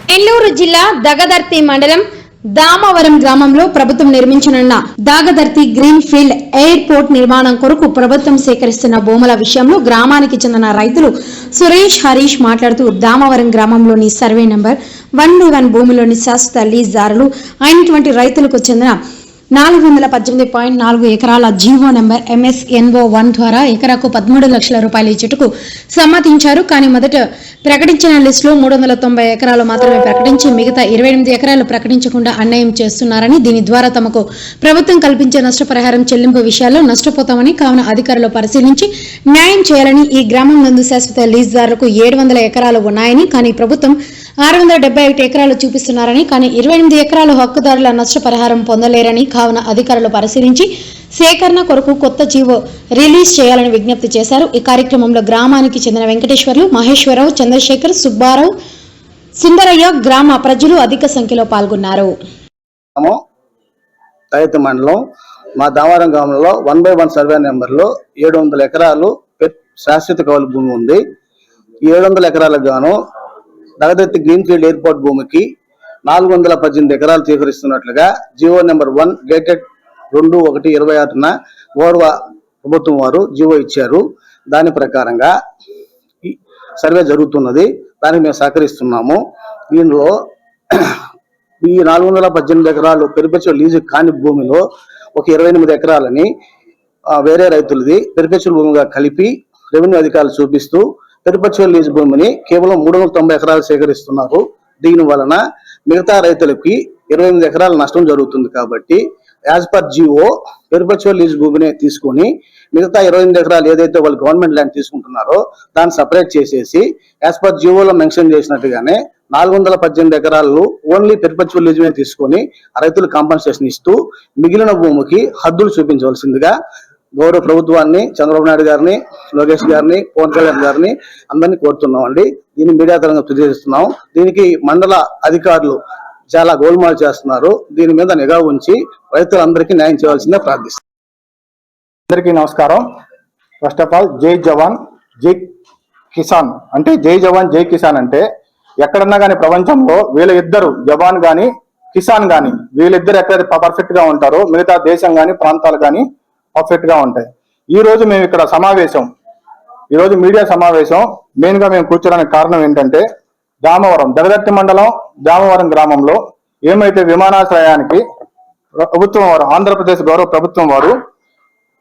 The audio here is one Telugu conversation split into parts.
నెల్లూరు జిల్లా దగదర్తి మండలం దామవరం గ్రామంలో ప్రభుత్వం నిర్మించనున్న దాగదర్తి గ్రీన్ ఫీల్డ్ ఎయిర్పోర్ట్ నిర్మాణం కొరకు ప్రభుత్వం సేకరిస్తున్న భూముల విషయంలో గ్రామానికి చెందిన రైతులు సురేష్ హరీష్ మాట్లాడుతూ దామవరం గ్రామంలోని సర్వే నంబర్ 1/1 భూమిలోని శాశ్వత లీజుదారులు అయినటువంటి రైతులకు చెందిన 418.4 ఎకరాల జీవో నెంబర్ MSNO1 ద్వారా ఎకరాకు 13 లక్షల రూపాయలు ఇచ్చుటకు సమ్మతించారు. కానీ మొదట ప్రకటించిన లిస్టులో 390 ఎకరాలు మాత్రమే ప్రకటించి మిగతా 28 ఎకరాలు ప్రకటించకుండా అన్యాయం చేస్తున్నారని, దీని ద్వారా తమకు ప్రభుత్వం కల్పించే నష్టపరిహారం చెల్లింపు విషయాల్లో నష్టపోతామని, కావున అధికారులు పరిశీలించి న్యాయం చేయాలని, ఈ గ్రామం నందు శాశ్వత లీజుదారులకు 700 ఎకరాలు ఉన్నాయని, కానీ ప్రభుత్వం 671 ఎకరాలు చూపిస్తున్నారని, కానీ 28 ఎకరాలు హక్కుదారుల నష్టపరిహారం పొందలేరని, కావున అధికారులు పరిశీలించి సేకరణ కొరకు కొత్త జీవో రిలీజ్ చేయాలని విజ్ఞప్తి చేశారు. ఈ కార్యక్రమంలో గ్రామానికి చెందిన వెంకటేశ్వర్లు, మహేశ్వరరావు, చంద్రశేఖర్, సుబ్బారావు, సుందరయ్య, గ్రామ ప్రజలు అధిక సంఖ్యలో పాల్గొన్నారు. మండలం మా దామవరం గ్రామంలో 1/1 సర్వే నెంబర్లో 700 ఎకరాలు శాశ్వత కౌలు భూమి ఉంది. 700 ఎకరాలకు గాను దగదర్తి గ్రీన్ ఫీల్డ్ ఎయిర్పోర్ట్ భూమికి 418 ఎకరాలు స్వీకరిస్తున్నట్లుగా జీవో నెంబర్ 1 డేటెడ్ 2/1/26న గౌరవ ప్రభుత్వం వారు జీవో ఇచ్చారు. దాని ప్రకారంగా ఈ సర్వే జరుగుతున్నది. దానికి మేము సహకరిస్తున్నాము. దీనిలో ఈ 418 ఎకరాలు పెరిపెచువల్ లీజు కాని భూమిలో ఒక 28 ఎకరాలని వేరే రైతులది పెరిపెచువల్ భూమిగా కలిపి రెవెన్యూ అధికారులు చూపిస్తూ పెరిపెచువల్ లీజు భూమిని కేవలం 390 ఎకరాలు సేకరిస్తున్నారు. దీని వలన మిగతా రైతులకి 28 ఎకరాల నష్టం జరుగుతుంది. కాబట్టి యాజ్ పర్ జిఓ పెరిపెచువల్ లీజు భూమిని తీసుకుని మిగతా 28 ఎకరాలు ఏదైతే వాళ్ళు గవర్నమెంట్ ల్యాండ్ తీసుకుంటున్నారో దాన్ని సపరేట్ చేసేసి యాజ్ పర్ జిఓలో మెన్షన్ చేసినట్టుగానే 418 ఎకరాలు ఓన్లీ పెరిపెచువల్ లీజునే తీసుకొని రైతులు కాంపన్సేషన్ ఇస్తూ మిగిలిన భూమికి హద్దులు చూపించవలసిందిగా గౌరవ ప్రభుత్వాన్ని, చంద్రబాబు నాయుడు గారిని, లోకేష్ గారిని, పవన్ కళ్యాణ్ గారిని అందరినీ కోరుతున్నాం అండి. దీన్ని మీడియా తరంగా తెలియజేస్తున్నాం. దీనికి మండల అధికారులు చాలా గోల్మాల్ చేస్తున్నారు. దీని మీద నిఘా ఉంచి రైతులందరికీ న్యాయం చేయాల్సిందే ప్రార్థిస్తున్నాం. అందరికీ నమస్కారం. ఫస్ట్ ఆఫ్ ఆల్ జై జవాన్ జై కిసాన్ అంటే జై జవాన్ జై కిసాన్ అంటే ఎక్కడన్నా కానీ ప్రపంచంలో వీళ్ళ ఇద్దరు జవాన్ గాని కిసాన్ గాని వీళ్ళిద్దరు ఎక్కడ పర్ఫెక్ట్ గా ఉంటారో మిగతా దేశం గాని ప్రాంతాలు గాని పర్ఫెక్ట్ గా ఉంటాయి. ఈ రోజు మేము ఇక్కడ ఈరోజు మీడియా సమావేశం మెయిన్ గా మేము కూర్చోడానికి కారణం ఏంటంటే దగదర్తి మండలం దామవరం గ్రామంలో ఏమైతే విమానాశ్రయానికి ప్రభుత్వం వారు ఆంధ్రప్రదేశ్ గౌరవ ప్రభుత్వం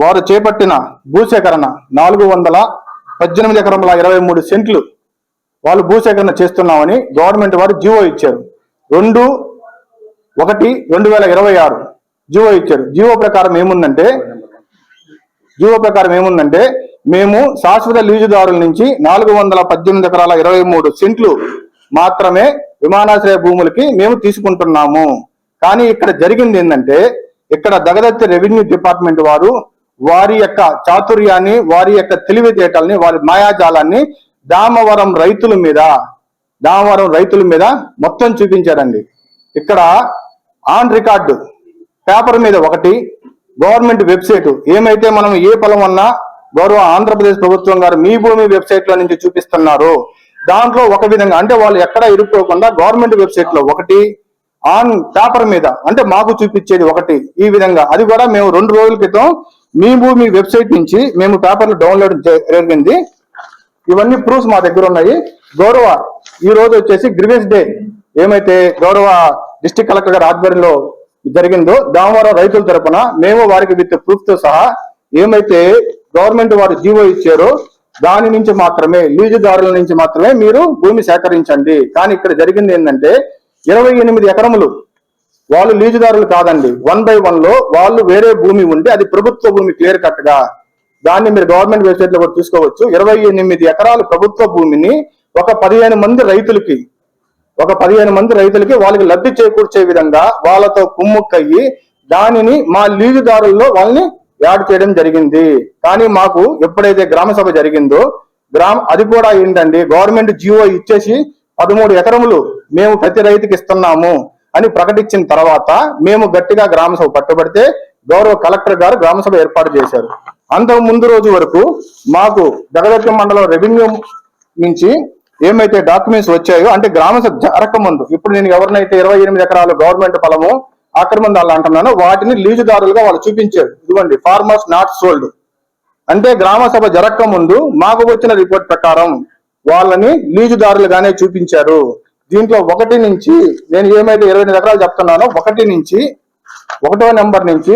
వారు చేపట్టిన భూసేకరణ 418 ఎకరముల 23 సెంట్లు వాళ్ళు భూసేకరణ చేస్తున్నామని గవర్నమెంట్ వారు జీవో ఇచ్చారు. 2/1/2026 జీవో ఇచ్చారు. జీవో ప్రకారం ఏముందంటే మేము శాశ్వత లీజుదారుల నుంచి 418 ఎకరాల 23 సెంట్లు మాత్రమే విమానాశ్రయ భూములకి మేము తీసుకుంటున్నాము. కానీ ఇక్కడ జరిగింది ఏంటంటే ఇక్కడ దగదర్తి రెవెన్యూ డిపార్ట్మెంట్ వారు వారి యొక్క చాతుర్యాన్ని, వారి యొక్క తెలివితేటల్ని, వారి మాయాజాలాన్ని దామవరం రైతుల మీద మొత్తం చూపించారండి. ఇక్కడ ఆన్ రికార్డు పేపర్ మీద ఒకటి, గవర్నమెంట్ వెబ్సైట్ ఏమైతే మనం ఏ పొలం అన్నా గౌరవ ఆంధ్రప్రదేశ్ ప్రభుత్వం గారు మీ భూమి వెబ్సైట్ లో నుంచి చూపిస్తున్నారు. దాంట్లో ఒక విధంగా అంటే వాళ్ళు ఎక్కడా ఇరుక్కోకుండా గవర్నమెంట్ వెబ్సైట్ లో ఒకటి, ఆన్ పేపర్ మీద అంటే మాకు చూపించేది ఒకటి. ఈ విధంగా అది కూడా మేము 2 రోజుల క్రితం మీ భూమి వెబ్సైట్ నుంచి మేము పేపర్లు డౌన్లోడ్ జరిగింది. ఇవన్నీ ప్రూఫ్స్ మా దగ్గర ఉన్నాయి. గౌరవ ఈ రోజు వచ్చేసి గ్రీవెన్స్ డే ఏమైతే గౌరవ డిస్ట్రిక్ట్ కలెక్టర్ గారి ఆధ్వర్యంలో జరిగిందో దామవరం రైతుల తరపున మేము వారికి విత్ ప్రూఫ్ తో సహా ఏమైతే గవర్నమెంట్ వారు జీవో ఇచ్చారో దాని నుంచి మాత్రమే లీజుదారుల నుంచి మాత్రమే మీరు భూమి సేకరించండి. కానీ ఇక్కడ జరిగింది ఏంటంటే 28 ఎకరములు వాళ్ళు లీజుదారులు కాదండి. 1/1 లో వాళ్ళు వేరే భూమి ఉండి అది ప్రభుత్వ భూమి క్లియర్ కట్ గా దాన్ని మీరు గవర్నమెంట్ వెబ్సైట్ లో కూడా చూసుకోవచ్చు. 28 ఎకరాలు ప్రభుత్వ భూమిని ఒక 15 మంది రైతులకి వాళ్ళకి లబ్ధి చేకూర్చే విధంగా వాళ్ళతో కుమ్ముక్కయ్యి దానిని మా లీజుదారుల్లో వాళ్ళని యాడ్ చేయడం జరిగింది. కానీ మాకు ఎప్పుడైతే గ్రామ సభ జరిగిందో అది కూడా ఏంటండి గవర్నమెంట్ జీవో ఇచ్చేసి 13 ఎకరములు మేము ప్రతి రైతుకి ఇస్తున్నాము అని ప్రకటించిన తర్వాత మేము గట్టిగా గ్రామ సభ పట్టుబడితే గౌరవ కలెక్టర్ గారు గ్రామ సభ ఏర్పాటు చేశారు. అంతకు ముందు రోజు వరకు మాకు దగదర్తి మండలం రెవెన్యూ నుంచి ఏమైతే డాక్యుమెంట్స్ వచ్చాయో అంటే గ్రామ సభ జరగకముందు, ఇప్పుడు నేను ఎవరినైతే 28 ఎకరాలు గవర్నమెంట్ పొలము ఆక్రమణదారులు అంటున్నానో వాటిని లీజుదారులుగా వాళ్ళు చూపించారు. ఇదిగోండి, ఫార్మర్స్ నాట్ సోల్డ్. అంటే గ్రామ సభ జరగక ముందు మాకు వచ్చిన రిపోర్ట్ ప్రకారం వాళ్ళని లీజుదారులుగానే చూపించారు. దీంట్లో 1 నుంచి నేను ఏమైతే 28 ఎకరాలు చెప్తున్నానో 1 నుంచి 1వ నెంబర్ నుంచి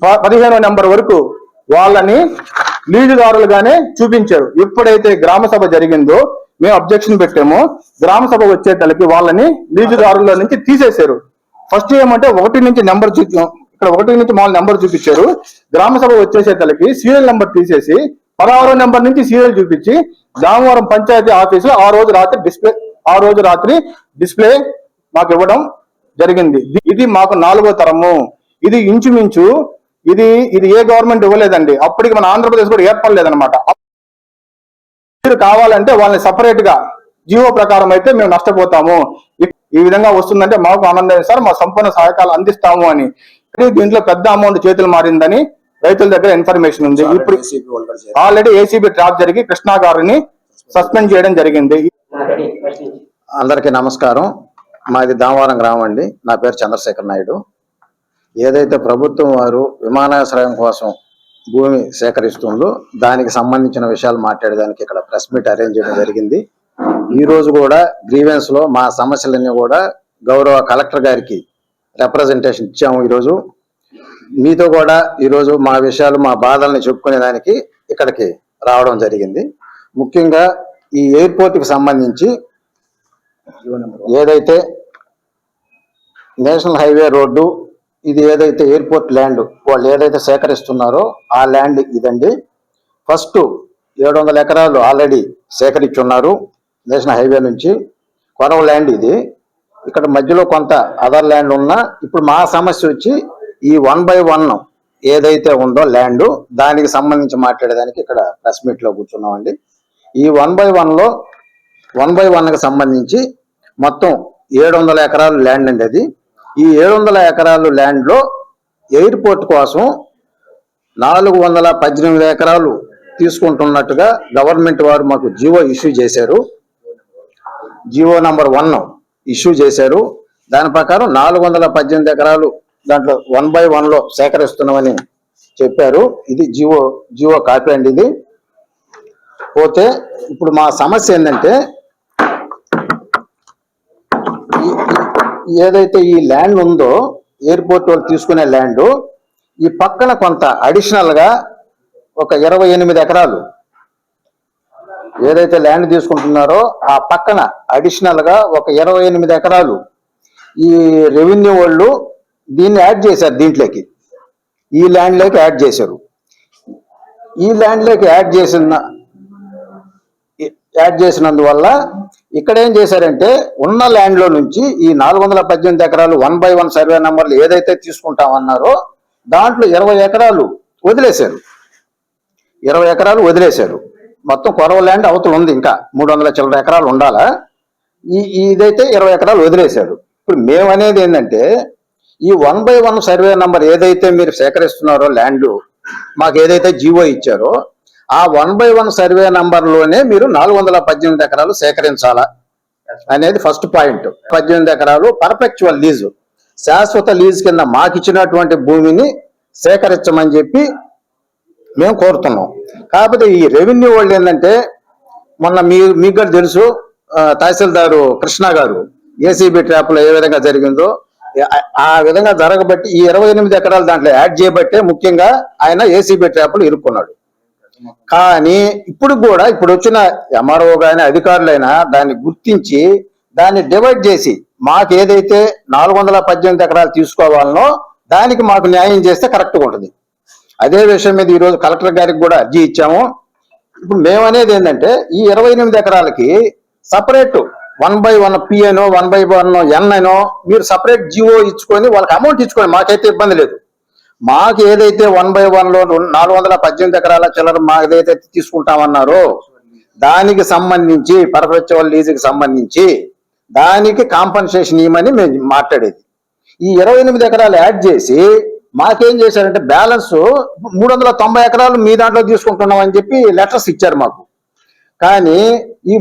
15వ నెంబర్ వరకు వాళ్ళని లీజుదారులుగానే చూపించారు. ఎప్పుడైతే గ్రామ సభ జరిగిందో మేము అబ్జెక్షన్ పెట్టామో గ్రామ సభ వచ్చేటలకి వాళ్ళని లీజుదారుల నుంచి తీసేశారు. ఫస్ట్ ఏమంటే 1 నుంచి నెంబర్ ఇక్కడ 1 నుంచి మామూలు నెంబర్ చూపించారు. గ్రామ సభ వచ్చేసేటలకి సీరియల్ నెంబర్ తీసేసి 16వ నెంబర్ నుంచి సీరియల్ చూపించి దామవరం పంచాయతీ ఆఫీసులో ఆ రోజు రాత్రి డిస్ప్లే మాకు ఇవ్వడం జరిగింది. ఇది మాకు 4వ తరము. ఇది ఇంచుమించు ఇది ఏ గవర్నమెంట్ ఇవ్వలేదండి. అప్పటికి మన ఆంధ్రప్రదేశ్ కూడా ఏర్పడలేదన్నమాట. మీరు కావాలంటే వాళ్ళని సపరేట్ గా జీవో ప్రకారం అయితే మేము నష్టపోతాము, ఈ విధంగా వస్తుందంటే మాకు ఆనందం సార్, మా సంపూర్ణ సహాయకాలు అందిస్తాము అని. దీంట్లో పెద్ద అమౌంట్ చేతులు మారిందని రైతుల దగ్గర ఇన్ఫర్మేషన్ ఉంది. ఇప్పుడు ఆల్రెడీ ఏసీబీ ట్రాప్ జరిగి కృష్ణా గారిని సస్పెండ్ చేయడం జరిగింది. అందరికీ నమస్కారం. మాది దామవరం గ్రామం అండి. నా పేరు చంద్రశేఖర్ నాయుడు. ఏదైతే ప్రభుత్వం వారు విమానాశ్రయం కోసం భూమి సేకరిస్తుందో దానికి సంబంధించిన విషయాలు మాట్లాడడానికి ఇక్కడ ప్రెస్ మీట్ అరేంజ్ చేయడం జరిగింది. ఈ రోజు కూడా గ్రీవెన్స్ లో మా సమస్యలన్నీ కూడా గౌరవ కలెక్టర్ గారికి రిప్రజెంటేషన్ ఇచ్చాము. ఈరోజు మీతో కూడా ఈరోజు మా విషయాలు, మా బాధల్ని చెప్పుకునే దానికి ఇక్కడికి రావడం జరిగింది. ముఖ్యంగా ఈ ఎయిర్పోర్ట్ కి సంబంధించి ఏదైతే నేషనల్ హైవే రోడ్డు, ఇది ఏదైతే ఎయిర్పోర్ట్ ల్యాండ్ వాళ్ళు ఏదైతే సేకరిస్తున్నారో ఆ ల్యాండ్ ఇదండి. ఫస్ట్ 700 ఎకరాలు ఆల్రెడీ సేకరించున్నారు నేషనల్ హైవే నుంచి. కొరవ ల్యాండ్ ఇది. ఇక్కడ మధ్యలో కొంత అదర్ ల్యాండ్ ఉన్నా ఇప్పుడు మా సమస్య వచ్చి ఈ 1/1 ఏదైతే ఉందో ల్యాండ్, దానికి సంబంధించి మాట్లాడేదానికి ఇక్కడ ప్రెస్ మీట్ లో కూర్చున్నామండి. ఈ 1/1లో 1/1కి సంబంధించి మొత్తం 700 ఎకరాలు ల్యాండ్ అండి అది. ఈ 700 ఎకరాలు ల్యాండ్ లో ఎయిర్పోర్ట్ కోసం 418 ఎకరాలు తీసుకుంటున్నట్టుగా గవర్నమెంట్ వారు మాకు జీవో ఇష్యూ చేశారు. జీవో నంబర్ 1 ఇష్యూ చేశారు. దాని ప్రకారం 418 ఎకరాలు దాంట్లో 1/1లో సేకరిస్తున్నామని చెప్పారు. ఇది జీవో కాపీ అండి. ఇది పోతే ఇప్పుడు మా సమస్య ఏంటంటే ఏదైతే ఈ ల్యాండ్ ఉందో ఎయిర్పోర్ట్ వాళ్ళు తీసుకునే ల్యాండ్, ఈ పక్కన కొంత అడిషనల్ గా ఒక 28 ఎకరాలు ఏదైతే ల్యాండ్ తీసుకుంటున్నారో ఆ పక్కన అడిషనల్ గా ఒక 28 ఎకరాలు ఈ రెవెన్యూ వాళ్ళు దీన్ని యాడ్ చేశారు. దీంట్లోకి ఈ ల్యాండ్ లోకి యాడ్ చేశారు. ఈ ల్యాండ్ లోకి యాడ్ చేసినందువల్ల ఇక్కడ ఏం చేశారంటే ఉన్న ల్యాండ్ లో నుంచి ఈ 418 ఎకరాలు 1/1 సర్వే నంబర్లు ఏదైతే తీసుకుంటామన్నారో దాంట్లో 20 ఎకరాలు వదిలేశారు. 20 ఎకరాలు వదిలేశారు. మొత్తం కొరవ ల్యాండ్ అవతల ఉంది, ఇంకా 300 చిల్లర ఎకరాలు ఉండాలా. ఇదైతే 20 ఎకరాలు వదిలేశారు. ఇప్పుడు మేమనేది ఏంటంటే ఈ 1/1 సర్వే నంబర్ ఏదైతే మీరు సేకరిస్తున్నారో ల్యాండ్ మాకు ఏదైతే జీవో ఇచ్చారో ఆ 1/1 సర్వే నంబర్ లోనే మీరు 418 ఎకరాలు సేకరించాలా అనేది ఫస్ట్ పాయింట్. 18 ఎకరాలు పర్పెక్చువల్ లీజు, శాశ్వత లీజ్ కింద మాకు ఇచ్చినటువంటి భూమిని సేకరించమని చెప్పి మేము కోరుతున్నాం. కాకపోతే ఈ రెవెన్యూ వాళ్ళు ఏంటంటే మొన్న మీకు కూడా తెలుసు, తహసీల్దారు కృష్ణ గారు ఏసీబీ ట్రాప్ లో ఏ విధంగా జరిగిందో ఆ విధంగా జరగబట్టి ఈ 28 ఎకరాలు దాంట్లో యాడ్ చేయబట్టే ముఖ్యంగా ఆయన ఏసీబీ ట్రాప్ లో ఇరుక్కున్నాడు. కానీ ఇప్పుడు కూడా ఇప్పుడు వచ్చిన ఎంఆర్ఓ గాని అధికారులైనా దాన్ని గుర్తించి దాన్ని డివైడ్ చేసి మాకు ఏదైతే 418 ఎకరాలు తీసుకోవాలనో దానికి మాకు న్యాయం చేస్తే కరెక్ట్గా ఉంటుంది. అదే విషయం మీద ఈరోజు కలెక్టర్ గారికి కూడా అర్జీ ఇచ్చాము. ఇప్పుడు మేమనేది ఏంటంటే ఈ 28 ఎకరాలకి సపరేట్ 1/1 పి అనో 1/1 ఎన్ అనో మీరు సపరేట్ జీవో ఇచ్చుకొని వాళ్ళకి అమౌంట్ ఇచ్చుకోండి, మాకైతే ఇబ్బంది లేదు. మాకు ఏదైతే 1/1లో 418 ఎకరాల చిల్లర మాకు ఏదైతే తీసుకుంటామన్నారో దానికి సంబంధించి పర్పెచువల్ లీజుకి సంబంధించి దానికి కాంపన్సేషన్ ఇవ్వమని మేము మాట్లాడేది. ఈ 28 ఎకరాలు యాడ్ చేసి మాకేం చేశారంటే బ్యాలెన్స్ 390 ఎకరాలు మీ దాంట్లో తీసుకుంటున్నాం అని చెప్పి లెటర్స్ ఇచ్చారు మాకు. కానీ ఈ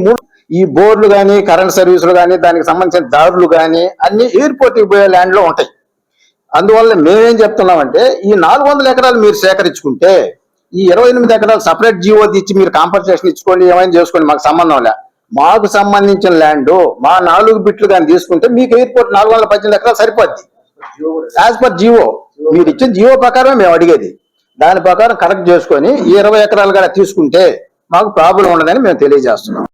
ఈ బోర్లు కానీ కరెంట్ సర్వీసులు కానీ దానికి సంబంధించిన దారులు కానీ అన్ని ఎయిర్పోర్ట్కి పోయే ల్యాండ్ లో ఉంటాయి. అందువల్ల మేమేం చెప్తున్నామంటే ఈ 400 ఎకరాలు మీరు సేకరించుకుంటే ఈ 28 ఎకరాలు సపరేట్ జీవో ఇచ్చి మీరు కాంపన్సేషన్ ఇచ్చుకోండి, ఏమైనా చేసుకోండి, మాకు సంబంధం లే. మాకు సంబంధించిన ల్యాండ్ మా 4 బిట్లు కానీ తీసుకుంటే మీకు ఎయిర్పోర్ట్ 418 ఎకరాలు సరిపోద్ది. యాజ్ పర్ జీవో మీరు ఇచ్చిన జీవో ప్రకారం మేము అడిగేది, దాని ప్రకారం కరెక్ట్ చేసుకొని ఈ 20 ఎకరాలు కూడా తీసుకుంటే మాకు ప్రాబ్లం ఉండదని మేము తెలియజేస్తున్నాం.